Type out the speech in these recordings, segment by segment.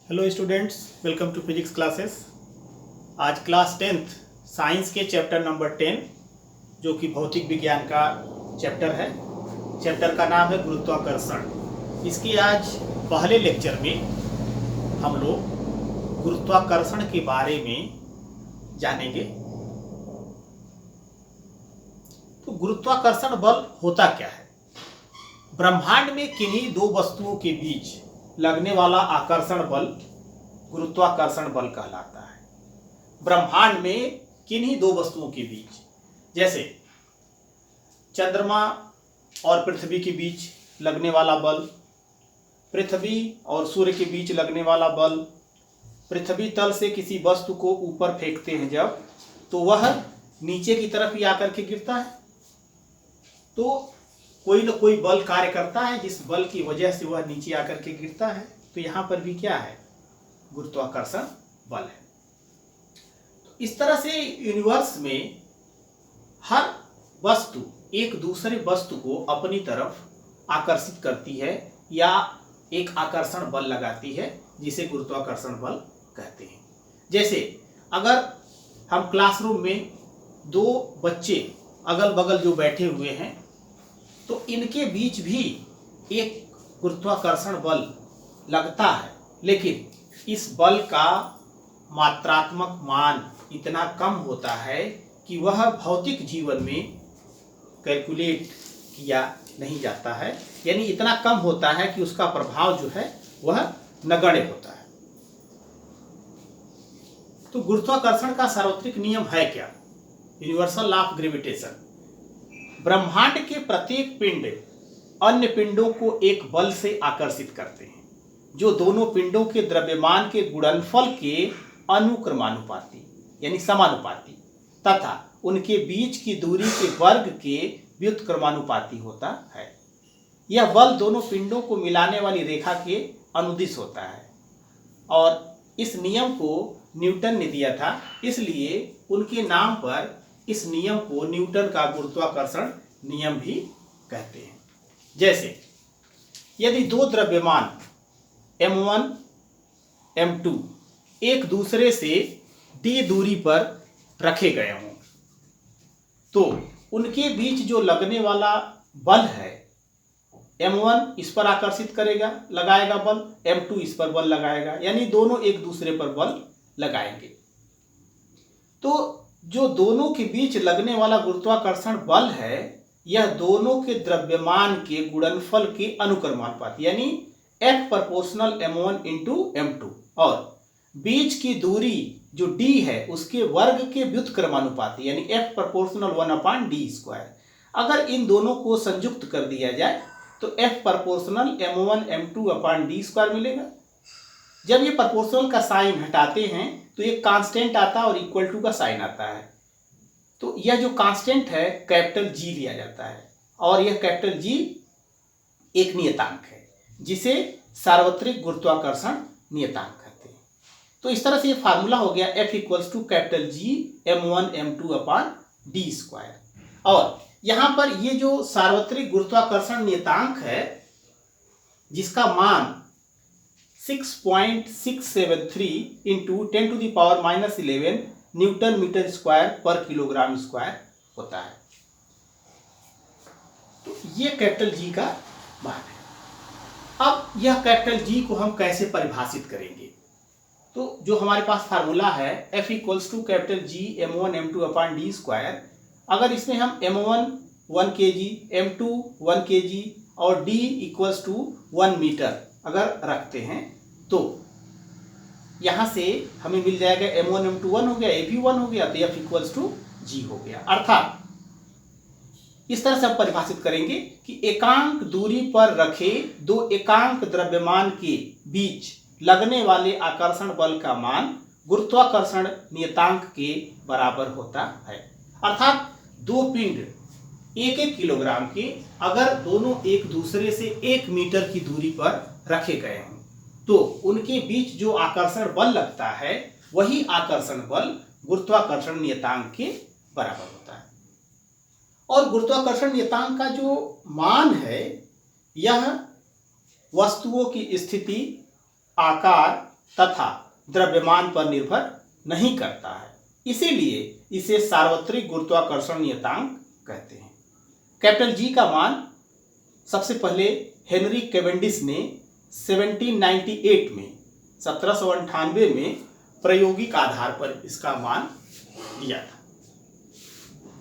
Hello students, welcome to physics classes. आज class 10th science के chapter number 10 जो कि भौतिक विज्ञान का चैप्टर है। चैप्टर का नाम है गुरुत्वाकर्षण। इसके आज पहले लेक्चर में हम लोग गुरुत्वाकर्षण के बारे में जानेंगे। तो गुरुत्वाकर्षण बल होता क्या है? ब्रह्मांड में किन्हीं दो वस्तुओं के बीच लगने वाला आकर्षण बल गुरुत्वाकर्षण बल कहलाता है। ब्रह्मांड में किन्हीं दो वस्तुओं के बीच, जैसे चंद्रमा और पृथ्वी के बीच लगने वाला बल, पृथ्वी और सूर्य के बीच लगने वाला बल, पृथ्वी तल से किसी वस्तु को ऊपर फेंकते हैं जब, तो वह नीचे की तरफ ही आकर के गिरता है। तो कोई न कोई बल कार्य करता है जिस बल की वजह से वह नीचे आकर के गिरता है। तो यहां पर भी क्या है? गुरुत्वाकर्षण बल है। तो इस तरह से यूनिवर्स में हर वस्तु एक दूसरे वस्तु को अपनी तरफ आकर्षित करती है या एक आकर्षण बल लगाती है, जिसे गुरुत्वाकर्षण बल कहते हैं। जैसे अगर हम क्लासरूम में दो बच्चे अगल बगल जो बैठे हुए हैं, तो इनके बीच भी एक गुरुत्वाकर्षण बल लगता है, लेकिन इस बल का मात्रात्मक मान इतना कम होता है कि वह भौतिक जीवन में कैलकुलेट किया नहीं जाता है। यानी इतना कम होता है कि उसका प्रभाव जो है वह नगण्य होता है। तो गुरुत्वाकर्षण का सार्वत्रिक नियम है क्या? Universal law of gravitation. ब्रह्मांड के प्रत्येक पिंड अन्य पिंडों को एक बल से आकर्षित करते हैं, जो दोनों पिंडों के द्रव्यमान के गुणनफल के अनुक्रमानुपाती यानी समानुपाती तथा उनके बीच की दूरी के वर्ग के व्युत्क्रमानुपाती होता है। यह बल दोनों पिंडों को मिलाने वाली रेखा के अनुदिश होता है, और इस नियम को न्यूटन ने दिया था, इसलिए उनके नाम पर इस नियम को न्यूटन का गुरुत्वाकर्षण नियम भी कहते हैं। जैसे यदि दो द्रव्यमान m1 m2 एक दूसरे से d दूरी पर रखे गए हों, तो उनके बीच जो लगने वाला बल है, m1 इस पर आकर्षित करेगा, लगाएगा बल, m2 इस पर बल लगाएगा, यानी दोनों एक दूसरे पर बल लगाएंगे। तो जो दोनों के बीच लगने वाला गुरुत्वाकर्षण बल है, यह दोनों के द्रव्यमान के गुणनफल के अनुक्रमानुपाती यानी F proportional m1 into m2, और बीच की दूरी जो d है उसके वर्ग के व्युत्क्रमानुपाती यानी F प्रोपोर्शनल 1/d²। अगर इन दोनों को संयुक्त कर दिया जाए तो F प्रोपोर्शनल m1 m2/d² मिलेगा। जब ये प्रोपोर्शनल का साइन हटाते हैं तो एक कांस्टेंट आता है और इक्वल टू का साइन आता है। तो यह जो कांस्टेंट है कैपिटल G लिया जाता है, और यह कैपिटल G एक नियतांक है जिसे सार्वत्रिक गुरुत्वाकर्षण नियतांक कहते हैं। तो इस तरह से ये फार्मूला हो गया F equals to capital G m1 m2/d²। और यहाँ पर ये जो सार्वत्रिक गुरुत्वाकर्षण नियतांक है, जिसका मान 6.673 इंटू 10⁻11 न्यूटन मीटर स्क्वायर पर किलोग्राम स्क्वायर होता है। तो ये कैपिटल G का मान है। अब यह कैपिटल G को हम कैसे परिभाषित करेंगे? तो जो हमारे पास फार्मूला है F equals to capital G m1 m2/d², अगर इसमें हम m1 1 kg, m2 1 kg और d इक्वल्स टू 1 मीटर अगर रखते हैं, तो यहां से हमें मिल जाएगा m1 m2 1 हो गया, a भी 1 हो गया, तो F इक्वल्स टू G हो गया। अर्थात इस तरह से हम परिभाषित करेंगे कि एकांक दूरी पर रखे दो एकांक द्रव्यमान के बीच लगने वाले आकर्षण बल का मान गुरुत्वाकर्षण नियतांक के बराबर होता है। अर्थात दो पिंड 1-1 किलोग्राम के अगर दोनों एक दूसरे से 1 मीटर की दूरी पर रखे गए हों, तो उनके बीच जो आकर्षण बल लगता है वही आकर्षण बल गुरुत्वाकर्षण नियतांक के बराबर होता है। और गुरुत्वाकर्षण नियतांक का जो मान है, यह वस्तुओं की स्थिति, आकार तथा द्रव्यमान पर निर्भर नहीं करता है, इसीलिए इसे सार्वत्रिक गुरुत्वाकर्षण नियतांक कहते हैं। कैपिटल जी का मान सबसे पहले हेनरी कैवेंडिश ने 1798 में प्रायोगिक आधार पर इसका मान दिया था।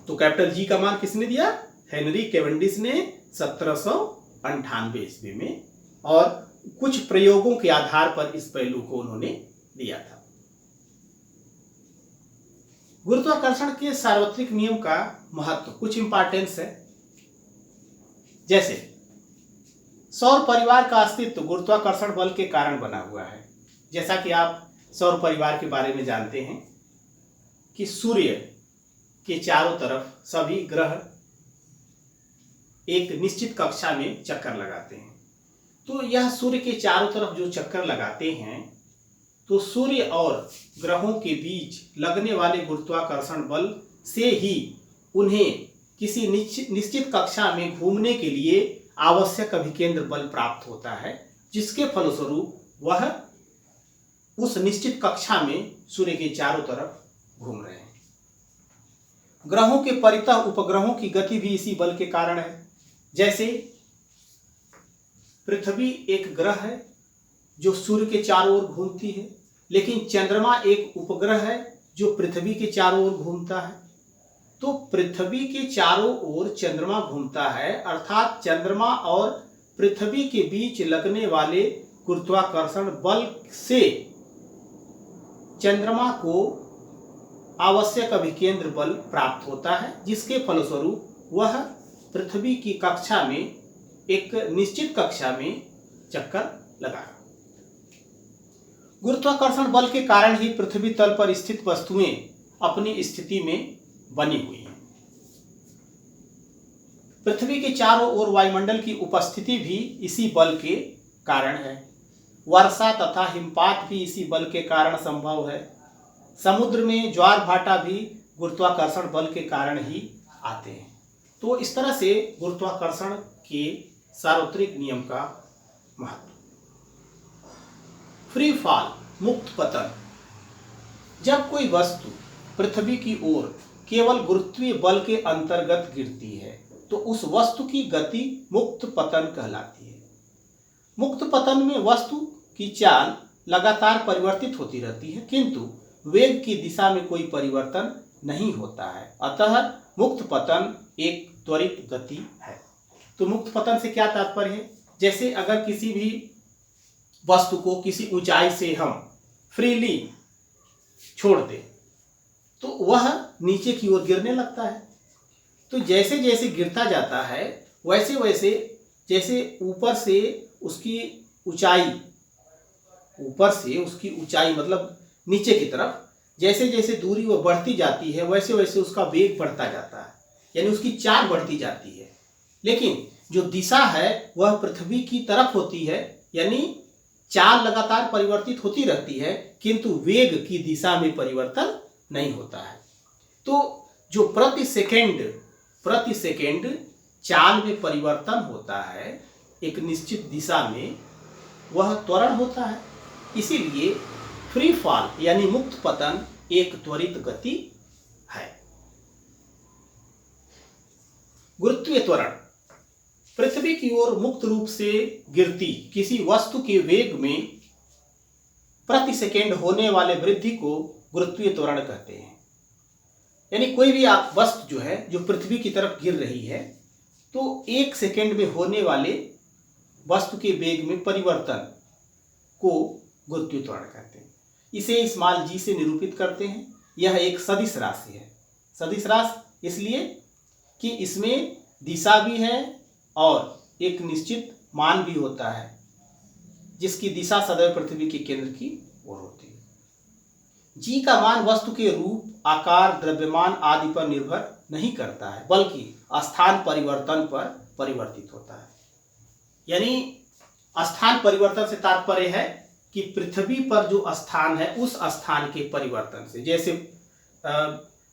तो कैपिटल जी का मान किसने दिया? हेनरी कैवेंडिश ने 1798 ईस्वी में, और कुछ प्रयोगों के आधार पर इस पहलू को उन्होंने दिया था। गुरुत्वाकर्षण के सार्वत्रिक नियम का महत्व, कुछ इंपॉर्टेंस है। जैसे सौर परिवार का अस्तित्व गुरुत्वाकर्षण बल के कारण बना हुआ है। जैसा कि आप सौर परिवार के बारे में जानते हैं कि सूर्य के चारों तरफ सभी ग्रह एक निश्चित कक्षा में चक्कर लगाते हैं। तो यह सूर्य के चारों तरफ जो चक्कर लगाते हैं, तो सूर्य और ग्रहों के बीच लगने वाले गुरुत्वाकर्षण बल से ही उन्हें किसी निश्चित कक्षा में घूमने के लिए आवश्यक अभिकेंद्र बल प्राप्त होता है, जिसके फलस्वरूप वह उस निश्चित कक्षा में सूर्य के चारों तरफ घूम रहे हैं। ग्रहों के परितः उपग्रहों की गति भी इसी बल के कारण है। जैसे पृथ्वी एक ग्रह है जो सूर्य के चारों ओर घूमती है, लेकिन चंद्रमा एक उपग्रह है जो पृथ्वी के चारों ओर घूमता है। तो पृथ्वी के चारों ओर चंद्रमा घूमता है, अर्थात चंद्रमा और पृथ्वी के बीच लगने वाले गुरुत्वाकर्षण बल से चंद्रमा को आवश्यक अभिकेंद्र बल प्राप्त होता है, जिसके फलस्वरूप वह पृथ्वी की कक्षा में एक निश्चित कक्षा में चक्कर लगाएगा। गुरुत्वाकर्षण बल के कारण ही पृथ्वी तल पर स्थित वस्तुएं अपनी स्थिति में बनी हुई हैं। पृथ्वी के चारों ओर वायुमंडल की उपस्थिति भी इसी बल के कारण है। वर्षा तथा हिमपात भी इसी बल के कारण संभव है। समुद्र में ज्वार भाटा भी गुरुत्वाकर्षण बल के कारण ही आते हैं। तो इस तरह से गुरुत्वाकर्षण के सार्वत्रिक नियम का महत्व। फ्री फॉल, मुक्त पतन। जब कोई वस्तु पृथ्वी की ओर केवल गुरुत्वीय बल के अंतर्गत गिरती है, तो उस वस्तु की गति मुक्त पतन कहलाती है। मुक्त पतन में वस्तु की चाल लगातार परिवर्तित होती रहती है, किंतु वेग की दिशा में कोई परिवर्तन नहीं होता है। अतः मुक्त पतन एक त्वरित गति है। तो मुक्त पतन से क्या तात्पर्य है? जैसे अगर किसी भी वस्तु को किसी ऊंचाई से हम फ्रीली छोड़ दें, तो वह नीचे की ओर गिरने लगता है। तो जैसे जैसे गिरता जाता है, वैसे वैसे जैसे ऊपर से उसकी ऊंचाई मतलब नीचे की तरफ जैसे जैसे दूरी वो बढ़ती जाती है, वैसे वैसे उसका वेग बढ़ता जाता है, यानी उसकी चाल बढ़ती जाती है। लेकिन जो दिशा है वह पृथ्वी की तरफ होती है, यानी चाल लगातार परिवर्तित होती रहती है, किंतु वेग की दिशा में परिवर्तन नहीं होता है। तो जो प्रति सेकेंड चाल में परिवर्तन होता है एक निश्चित दिशा में, वह त्वरण होता है। इसीलिए फ्री फॉल यानी मुक्त पतन एक त्वरित गति है। गुरुत्वीय त्वरण, पृथ्वी की ओर मुक्त रूप से गिरती किसी वस्तु के वेग में प्रति सेकेंड होने वाले वृद्धि को गुरुत्वीय त्वरण कहते हैं। यानी कोई भी वस्तु जो है जो पृथ्वी की तरफ गिर रही है, तो एक सेकेंड में होने वाले वस्तु के वेग में परिवर्तन को गुरुत्वीय त्वरण कहते हैं। इसे स्मॉल g से निरूपित करते हैं। यह एक सदिश राशि है। सदिश राशि इसलिए कि इसमें दिशा भी है और एक निश्चित मान भी होता है, जिसकी दिशा सदैव पृथ्वी के केंद्र की ओर होती है। g का मान वस्तु के रूप, आकार, द्रव्यमान आदि पर निर्भर नहीं करता है, बल्कि स्थान परिवर्तन पर परिवर्तित होता है। यानी स्थान परिवर्तन से तात्पर्य है कि पृथ्वी पर जो स्थान है उस स्थान के परिवर्तन से, जैसे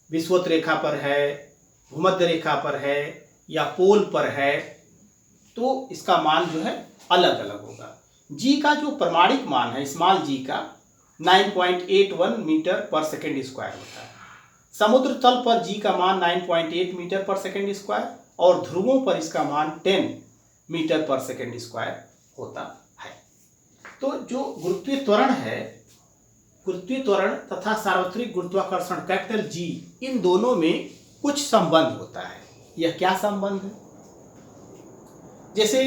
विषुवत रेखा पर है, भूमध्य रेखा पर है या पोल पर है, तो इसका मान जो है अलग अलग होगा। g का जो प्रमाणिक मान है स्मॉल g का, 9.81 मीटर पर सेकेंड स्क्वायर होता है। समुद्र तल पर जी का मान 9.8 मीटर पर सेकेंड स्क्वायर और ध्रुवों पर इसका मान 10 मीटर पर सेकेंड स्क्वायर होता है। तो जो गुरुत्वीय त्वरण है, गुरुत्वीय त्वरण तथा सार्वत्रिक गुरुत्वाकर्षण कैपिटल जी, इन दोनों में कुछ संबंध होता है। यह क्या संबंध है? जैसे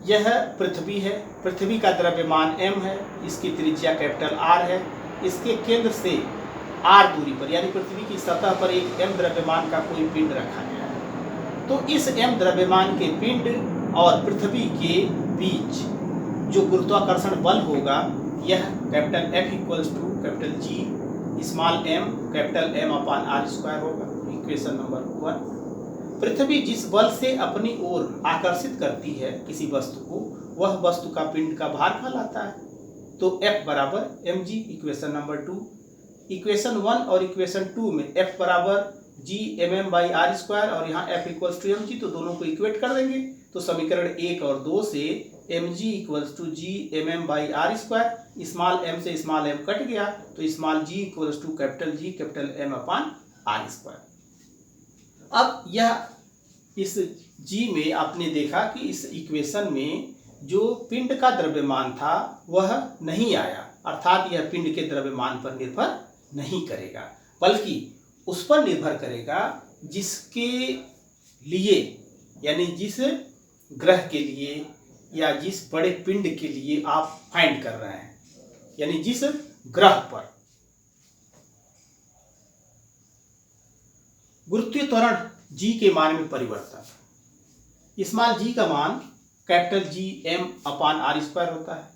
यह पृथ्वी है, पृथ्वी का द्रव्यमान m है, इसकी त्रिज्या कैपिटल R है, इसके केंद्र से r दूरी पर यानी पृथ्वी की सतह पर एक m द्रव्यमान का कोई पिंड रखा गया है। तो इस m द्रव्यमान के पिंड और पृथ्वी के बीच जो गुरुत्वाकर्षण बल होगा, यह capital F equals to capital G small m capital M upon R square होगा। Equation number 1। पृथ्वी जिस बल से अपनी ओर आकर्षित करती है किसी वस्तु को, वह वस्तु का पिंड का भार कहलाता है। तो F बराबर mg, इक्वेशन नंबर 2। इक्वेशन 1 और इक्वेशन 2 में F बराबर g mm by R square और यहाँ F इक्वल्स टू mg, तो दोनों को इक्वेट कर देंगे। तो समीकरण 1 और 2 से mg equals to g mm by R square, small m से स्मॉल m कट गया, तो small g equals to capital G capital M upon R square. अब यह इस G में आपने देखा कि इस इक्वेशन में जो पिंड का द्रव्यमान था वह नहीं आया, अर्थात यह पिंड के द्रव्यमान पर निर्भर नहीं करेगा, बल्कि उस पर निर्भर करेगा जिसके लिए, यानी जिस ग्रह के लिए या जिस बड़े पिंड के लिए आप फाइंड कर रहे हैं, यानी जिस ग्रह पर। गुरुत्वीय त्वरण G के मान में परिवर्तन। स्मॉल g का मान capital G m upon R square होता है।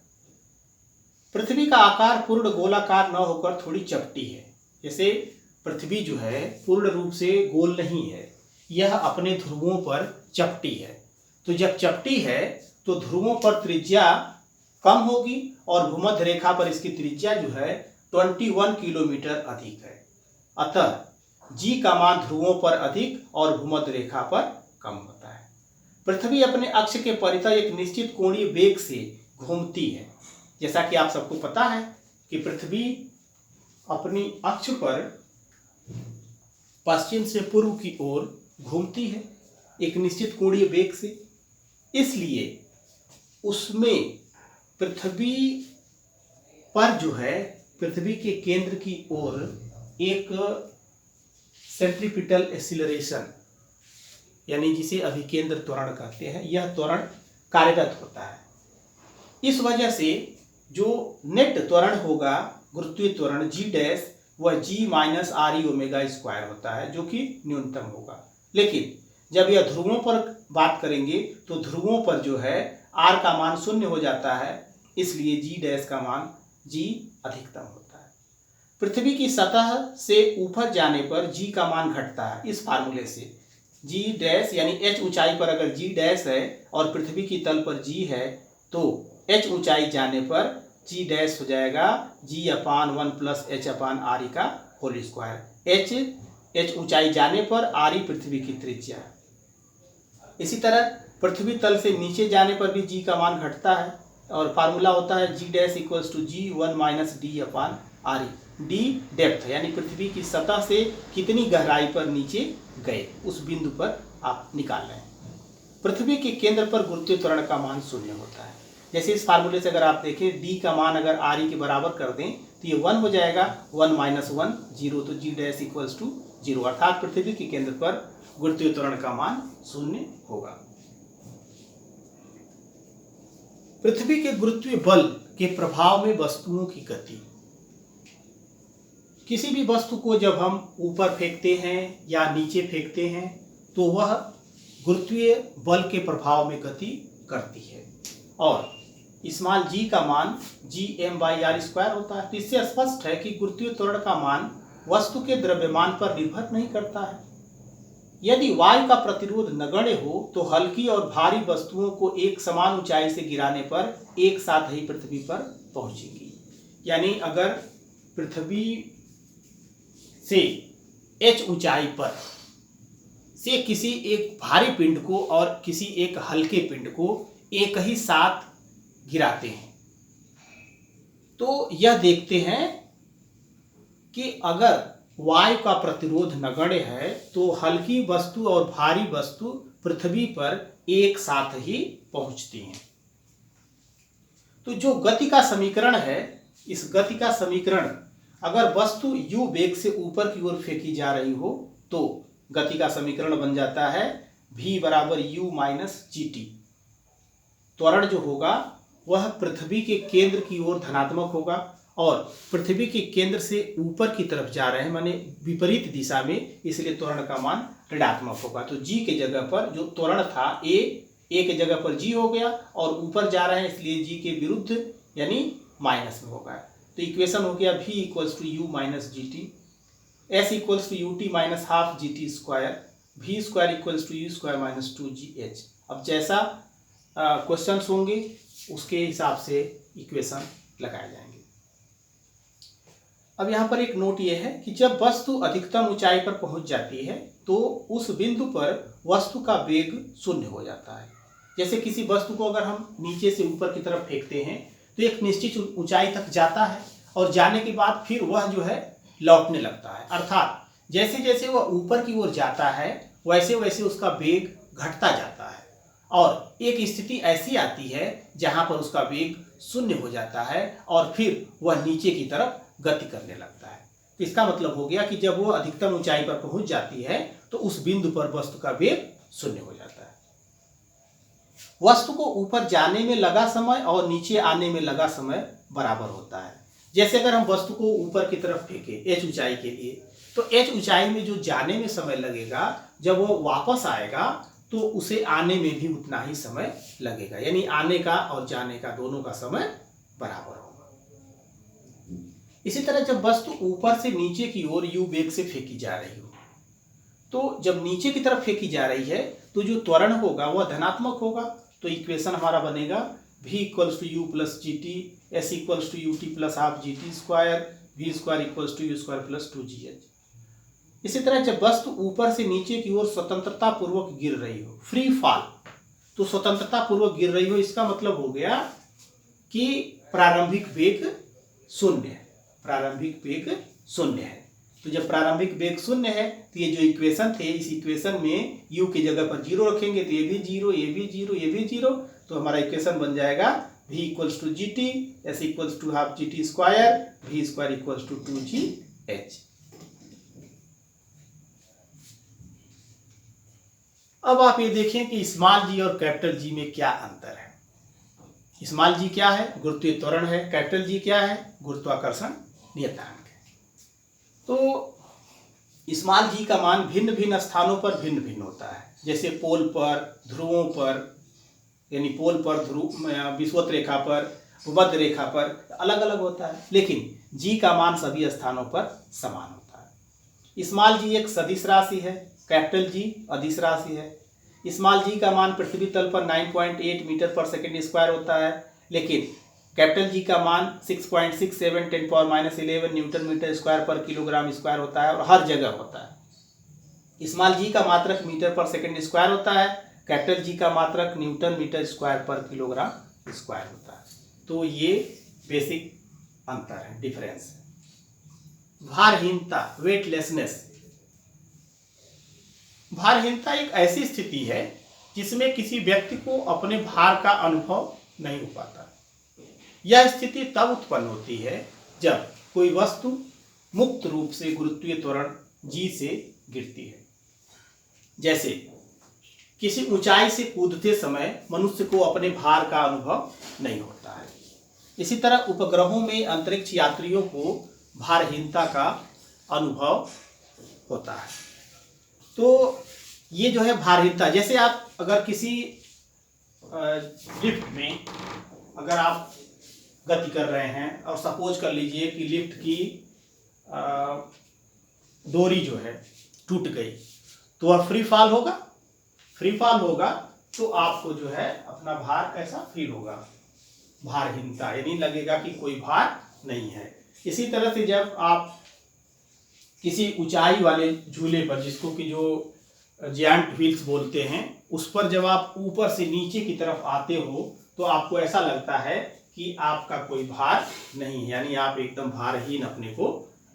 पृथ्वी का आकार पूर्ण गोलाकार न होकर थोड़ी चपटी है। जैसे पृथ्वी जो है पूर्ण रूप से गोल नहीं है, यह अपने ध्रुवों पर चपटी है। तो जब चपटी है तो ध्रुवों पर त्रिज्या कम होगी और भूमध्य रेखा पर इसकी त्रिज्या जो है 21 किलोमीटर अधिक है। अतः G का मान ध्रुवों पर अधिक और भूमध्य रेखा पर कम होता है। पृथ्वी अपने अक्ष के परितः एक निश्चित कोणीय वेग से घूमती है। जैसा कि आप सबको पता है कि पृथ्वी अपनी अक्ष पर पश्चिम से पूर्व की ओर घूमती है एक निश्चित कोणीय वेग से, इसलिए उसमें पृथ्वी पर जो है पृथ्वी के केंद्र की ओर एक सेंट्रीपिटल एक्सीलरेशन, यानी जिसे अभिकेंद्र त्वरण कहते हैं, यह त्वरण कार्यरत होता है। इस वजह से जो नेट त्वरण होगा गुरुत्वीय त्वरण G डैश, वह G minus R E omega square होता है, जो कि न्यूनतम होगा। लेकिन जब यह ध्रुवों पर बात करेंगे तो ध्रुवों पर जो है R का मान 0 हो जाता है, इसलिए G डैश का मान G अधिकतम होता है। पृथ्वी की सतह से ऊपर जाने पर G का मान घटता है। इस फार्मूले से G डैश यानी h ऊंचाई पर अगर G डैश है और पृथ्वी की तल पर G है, तो h ऊंचाई जाने पर G डैश हो जाएगा G upon 1 plus h upon R का होल स्क्वायर। h ऊंचाई जाने पर आर पृथ्वी की त्रिज्या है। इसी तरह पृथ्वी तल से नीचे जाने पर भी G का मान घटता है और फार्मूला होता है G dash equals to G 1 minus D upon R. D depth यानी पृथ्वी की सतह से कितनी गहराई पर नीचे गए, उस बिंदु पर आप निकाल रहे हैं। पृथ्वी के केंद्र पर गुरुत्वीय त्वरण का मान 0 होता है। जैसे इस फार्मूले से अगर आप देखें D का मान अगर आर के बराबर कर दें तो ये 1 हो जाएगा, 1 माइनस 1 0, तो G डैश इक्वल्स टू 0, अर्थात पृथ्वी के केंद्र पर गुरुत्वीय त्वरण का मान 0 होगा। पृथ्वी के गुरुत्वीय बल के प्रभाव में वस्तुओं की गति। किसी भी वस्तु को जब हम ऊपर फेंकते हैं या नीचे फेंकते हैं तो वह गुरुत्वीय बल के प्रभाव में गति करती है और स्मॉल g का मान G m by R square होता है। तो इससे स्पष्ट है कि गुरुत्वीय त्वरण का मान वस्तु के द्रव्यमान पर निर्भर नहीं करता है। यदि वायु का प्रतिरोध नगण्य हो तो हल्की और भारी वस्तुओं को एक समान ऊंचाई से गिराने पर एक साथ ही पृथ्वी पर पहुंचेगी। यानी अगर पृथ्वी से h ऊंचाई पर से किसी एक भारी पिंड को और किसी एक हल्के पिंड को एक ही साथ गिराते हैं तो यह देखते हैं कि अगर वायु का प्रतिरोध नगण्य है तो हल्की वस्तु और भारी वस्तु पृथ्वी पर एक साथ ही पहुंचती हैं। तो जो गति का समीकरण है, इस गति का समीकरण अगर वस्तु u वेग से ऊपर की ओर फेंकी जा रही हो तो गति का समीकरण बन जाता है v बराबर u माइनस gt। त्वरण जो होगा वह पृथ्वी के केंद्र की ओर धनात्मक होगा और पृथ्वी के केंद्र से ऊपर की तरफ जा रहे हैं माने विपरीत दिशा में, इसलिए त्वरण का मान ऋणात्मक होगा। तो g के जगह पर जो त्वरण था a के जगह पर g हो गया और ऊपर जा रहे हैं इसलिए g के विरुद्ध यानी माइनस में होगा। तो इक्वेशन हो गया v equals to u minus g t, S equals to u t minus half g t square, V square equals to u square minus two g h. अब जैसा क्वेश्चन होंगे उसके हिसाब से इक्वेशन लगाए जाएंगे। अब यहाँ पर एक नोट ये है कि जब वस्तु अधिकतम ऊंचाई पर पहुंच जाती है तो उस बिंदु पर वस्तु का वेग शून्य हो जाता है। जैसे किसी वस्तु को अगर हम नीचे से ऊपर की तरफ फेंकते हैं तो एक निश्चित ऊंचाई तक जाता है और जाने के बाद फिर वह जो है लौटने लगता है, अर्थात जैसे जैसे वह ऊपर की ओर जाता है वैसे वैसे उसका वेग घटता जाता है और एक स्थिति ऐसी आती है जहां पर उसका वेग शून्य हो जाता है और फिर वह नीचे की तरफ गति करने लगता है। तो इसका मतलब हो गया कि जब वह अधिकतम ऊंचाई पर पहुंच जाती है तो उस बिंदु पर वस्तु का वेग शून्य हो जाता है। वस्तु को ऊपर जाने में लगा समय और नीचे आने में लगा समय बराबर होता है। जैसे अगर हम वस्तु को ऊपर की तरफ फेंके h ऊंचाई के लिए तो h ऊंचाई में जो जाने में समय लगेगा जब वो वापस आएगा तो उसे आने में भी उतना ही समय लगेगा, यानी आने का और जाने का दोनों का समय बराबर होगा। इसी तरह जब वस्तु ऊपर से नीचे की ओर u वेग से फेंकी जा रही हो तो जब नीचे की तरफ फेंकी जा रही है तो जो त्वरण होगा वह धनात्मक होगा। तो इक्वेशन हमारा बनेगा v equals to u plus g t, S equals to u t plus half g t square, V square equals to u square plus two g h. इसी तरह जब वस्तु ऊपर से नीचे की ओर स्वतंत्रता पूर्वक गिर रही हो, फ्री फॉल, तो स्वतंत्रता पूर्वक गिर रही हो इसका मतलब हो गया कि प्रारंभिक वेग शून्य है, प्रारंभिक वेग शून्य है। तो जब प्रारंभिक वेग शून्य है तो ये जो इक्वेशन थे इस इक्वेशन में u की जगह पर जीरो रखेंगे तो ये भी जीरो, ये भी जीरो, ये भी जीरो, तो हमारा इक्वेशन बन जाएगा v equals to g t, S equals to half g t square, V square equals to two g h. अब आप ये देखें कि स्मॉल जी और कैपिटल जी में क्या अंतर है। स्मॉल जी क्या है? गुरुत्वीय त्वरण है। कैपिटल जी क्या है? गुरुत्वाकर्षण नियतांक है। तो स्मॉल जी का मान भिन्न भिन्न स्थानों पर भिन्न भिन्न होता है। जैसे पोल पर, ध्रुवों पर, यानी पोल पर, ध्रुव विषुवत रेखा पर, भूमध्य रेखा पर अलग अलग होता है, लेकिन जी का मान सभी स्थानों पर समान होता है। स्मॉल जी एक सदिश राशि है, कैपिटल जी अदिश राशि है। स्मॉल जी का मान पृथ्वी तल पर 9.8 मीटर पर सेकेंड स्क्वायर होता है, लेकिन कैपिटल जी का मान 6.67 10⁻11 न्यूटन मीटर स्क्वायर पर किलोग्राम स्क्वायर होता है और हर जगह होता है। स्मॉल जी का मात्रक मीटर पर सेकेंड स्क्वायर होता है, कैपिटल जी का मात्रक न्यूटन मीटर स्क्वायर पर किलोग्राम स्क्वायर होता है। तो ये बेसिक अंतर है, डिफरेंस है। भारहीनता, वेटलेसनेस। भारहीनता एक ऐसी स्थिति है जिसमें किसी व्यक्ति को अपने भार का अनुभव नहीं हो पाता। यह स्थिति तब उत्पन्न होती है जब कोई वस्तु मुक्त रूप से गुरुत्वीय त्वरण जी से गिरती है। जैसे किसी ऊंचाई से कूदते समय मनुष्य को अपने भार का अनुभव नहीं होता है। इसी तरह उपग्रहों में अंतरिक्ष यात्रियों को भारहीनता का अनुभव होता है। तो ये जो है भारहीनता, जैसे आप अगर किसी लिफ्ट में अगर आप गति कर रहे हैं और सपोज कर लीजिए कि लिफ्ट की डोरी जो है टूट गई तो वह फ्री फॉल होगा। फ्री फॉल होगा तो आपको जो है अपना भार कैसा फील होगा? भारहीनता, यानी लगेगा कि कोई भार नहीं है। इसी तरह से जब आप किसी ऊंचाई वाले झूले पर, जिसको कि जो जायंट व्हील्स बोलते हैं, उस पर जब आप ऊपर से नीचे की तरफ आते हो तो आपको ऐसा लगता है कि आपका कोई भार नहीं है, यानी आप एकदम भारहीन अपने को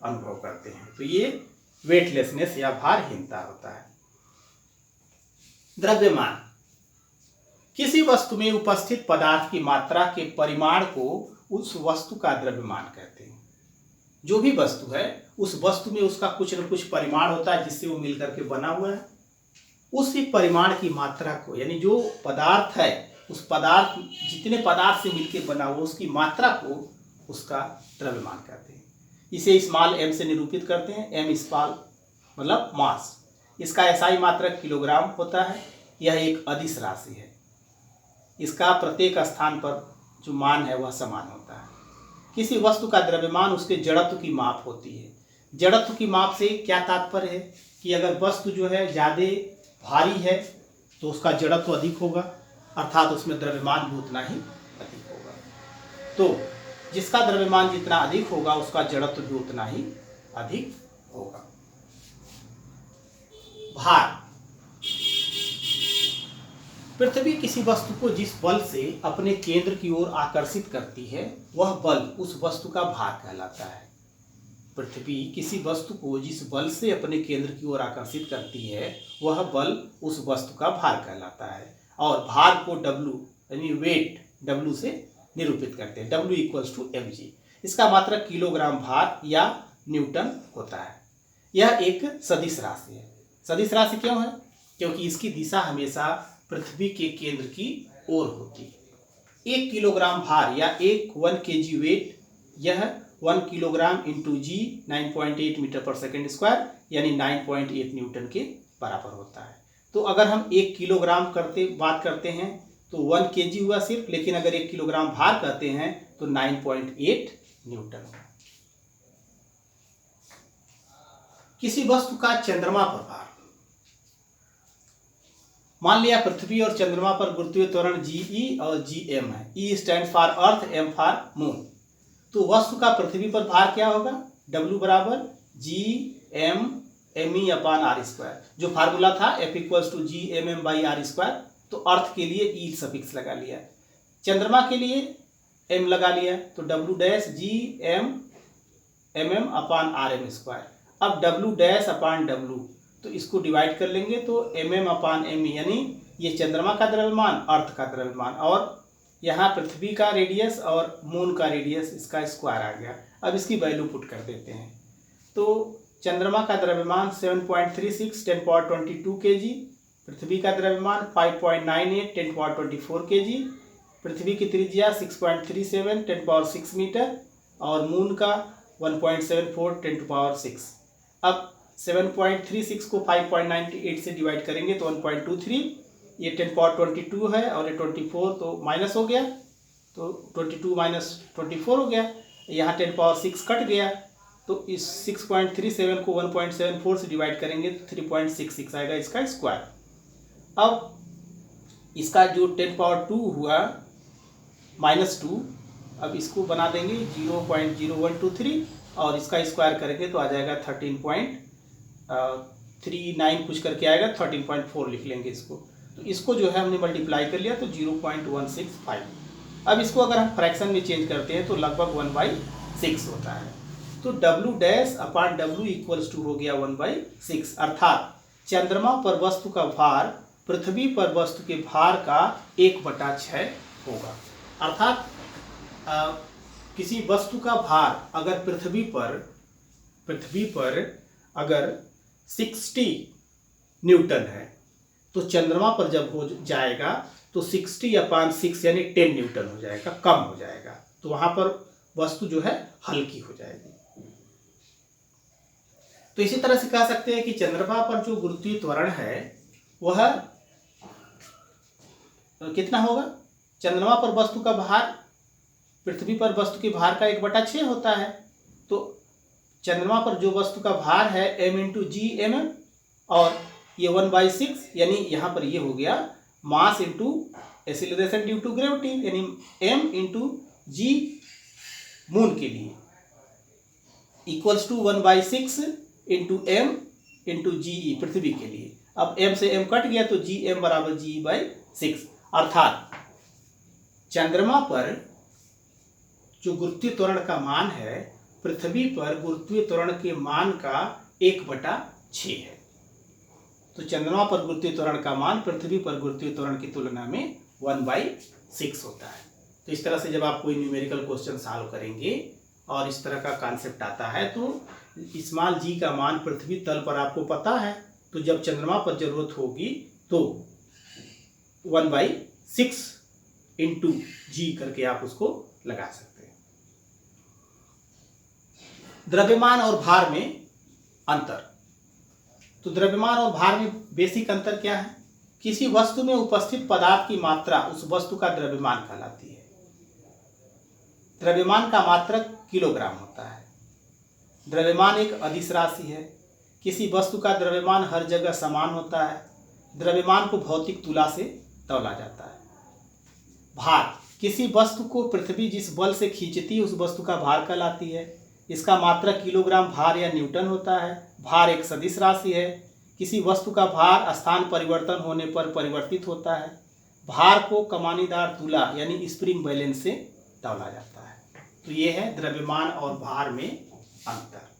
अनुभव करते हैं। तो ये वेटलेसनेस या भारहीनता होता है। द्रव्यमान, किसी वस्तु में उपस्थित पदार्थ की मात्रा के परिमाण को उस वस्तु का द्रव्यमान कहते हैं। जो भी वस्तु है उस वस्तु में उसका कुछ न कुछ परिमाण होता है जिससे वो मिलकर के बना हुआ है। उसी परिमाण की मात्रा को, यानी जो पदार्थ है उस पदार्थ, जितने पदार्थ से मिलकर बना हुआ उसकी मात्रा को उसका द्रव्यमान कहते हैं। इसे स्मॉल m से निरूपित करते हैं। m स्मॉल मतलब मास। इसका एसआई मात्रक किलोग्राम होता है। यह एक अदिश राशि है। इसका प्रत्येक स्थान पर जो मान है वह समान होता है। किसी वस्तु का द्रव्यमान उसके जड़त्व की माप होती है। जड़त्व की माप से क्या तात्पर्य है कि अगर वस्तु जो है ज़्यादा भारी है तो उसका जड़त्व अधिक होगा, अर्थात उसमें द्रव्यमान भी उतना ही अधिक होगा। तो जिसका द्रव्यमान जितना अधिक होगा उसका जड़त्व भी उतना ही अधिक होगा। भार, पृथ्वी किसी वस्तु को जिस बल से अपने केंद्र की ओर आकर्षित करती है वह बल उस वस्तु का भार कहलाता है। पृथ्वी किसी वस्तु को जिस बल से अपने केंद्र की ओर आकर्षित करती है वह बल उस वस्तु का भार कहलाता है। और भार को W यानी वेट W से निरूपित करते हैं। W = mg। इसका मात्रक किलोग्राम भार या न्यूटन होता है। यह एक सदिश राशि है। सदिश राशि क्यों है? क्योंकि इसकी दिशा हमेशा पृथ्वी के केंद्र की ओर होती है। 1 किलोग्राम भार या 1 kg वेट, यह 1 किलोग्राम इंटू जी 9.8 मीटर पर सेकेंड स्क्वायर यानी 9.8 न्यूटन के बराबर होता है। तो अगर हम 1 किलोग्राम बात करते हैं तो 1 kg हुआ सिर्फ, लेकिन अगर 1 किलोग्राम भार कहते हैं तो 9.8 न्यूटन। किसी वस्तु का चंद्रमा पर भार, मान लिया पृथ्वी और चंद्रमा पर गुरुत्वीय त्वरण GE और GM है। E stand for earth, M for moon. तो वस्तु का पृथ्वी पर भार क्या होगा? W = GM me/r²। जो फार्मूला था F = G/m/r²। तो अर्थ के लिए E सफिक्स लगा लिया, चंद्रमा के लिए M लगा लिया, तो W' G/m mm/rm²। अब W'/W, तो इसको डिवाइड कर लेंगे तो mm/me, यानी ये चंद्रमा का द्रव्यमान, अर्थ का द्रव्यमान, और यहाँ पृथ्वी का रेडियस और मून का रेडियस, इसका स्क्वायर आ गया। अब इसकी वैल्यू पुट कर देते हैं। तो चंद्रमा का द्रव्यमान 7.36 10^22 kg, पृथ्वी का द्रव्यमान 5.98 10^24 kg, पृथ्वी की त्रिज्या 6.37 10^6 मीटर और मून का 1.74 10^6। अब 7.36 को 5.98 से डिवाइड करेंगे तो 1.23, ये 10^22 है और ये 24, तो माइनस हो गया, तो 22 - 24 हो गया। यहाँ 10^6 कट गया, तो इस 6.37 को 1.74 से डिवाइड करेंगे तो 3.66 आएगा इसका स्क्वायर। अब इसका जो 10^2 हुआ -2, अब इसको बना देंगे 0.0123 और इसका स्क्वायर करेंगे तो आ जाएगा 13.39 कुछ करके आएगा, 13.4 लिख लेंगे इसको। तो इसको जो है हमने मल्टीप्लाई कर लिया तो 0.165। अब इसको अगर हम फ्रैक्शन में चेंज करते हैं तो लगभग 1/6 होता है। तो W'/W = हो गया 1/6, अर्थात चंद्रमा पर वस्तु का भार पृथ्वी पर वस्तु के भार का 1/6 होगा। अर्थात किसी वस्तु का भार अगर पृथ्वी पर अगर 60 न्यूटन है तो चंद्रमा पर जब हो जाएगा तो 60/6 यानी 10 न्यूटन हो जाएगा, कम हो जाएगा। तो वहां पर वस्तु जो है हल्की हो जाएगी। तो इसी तरह से कह सकते हैं कि चंद्रमा पर जो गुरुत्वीय त्वरण है वह कितना होगा? चंद्रमा पर वस्तु का भार पृथ्वी पर वस्तु के भार का 1/6 होता है। तो चंद्रमा पर जो वस्तु का भार है m × G/mm और ये 1/6, यानी यहाँ पर ये हो गया mass into acceleration due to gravity, यानी m × G मून के लिए इक्वल्स टू 1/6 × m × GE पृथ्वी के लिए। अब m से m कट गया तो Gm = GE/6, अर्थात चंद्रमा पर जो गुरुत्वीय त्वरण का मान है पृथ्वी पर गुरुत्वीय त्वरण के मान का 1/6 है। तो चंद्रमा पर गुरुत्वीय त्वरण का मान पृथ्वी पर गुरुत्वीय त्वरण की तुलना में 1/6 होता है। तो इस तरह से जब आप कोई न्यूमेरिकल क्वेश्चन सॉल्व करेंगे और इस तरह का कॉन्सेप्ट आता है तो स्मॉल जी का मान पृथ्वी तल पर आपको पता है, तो जब चंद्रमा पर जरूरत होगी तो 1/6 इंटू जी करके आप उसको लगा सकते हैं। द्रव्यमान और भार में अंतर। तो द्रव्यमान और भार में बेसिक अंतर क्या है? किसी वस्तु में उपस्थित पदार्थ की मात्रा उस वस्तु का द्रव्यमान कहलाती है। द्रव्यमान का मात्रक किलोग्राम होता है। द्रव्यमान एक अदिश राशि है। किसी वस्तु का द्रव्यमान हर जगह समान होता है। द्रव्यमान को भौतिक तुला से तौला जाता है। भार, किसी वस्तु को पृथ्वी जिस बल से खींचती है उस वस्तु का भार कहलाती है। इसका मात्रक किलोग्राम भार या न्यूटन होता है। भार एक सदिश राशि है। किसी वस्तु का भार स्थान परिवर्तन होने पर परिवर्तित होता है। भार को कमानीदार तुला यानी स्प्रिंग बैलेंस से तौला जाता है। तो ये है द्रव्यमान और भार में अंतर।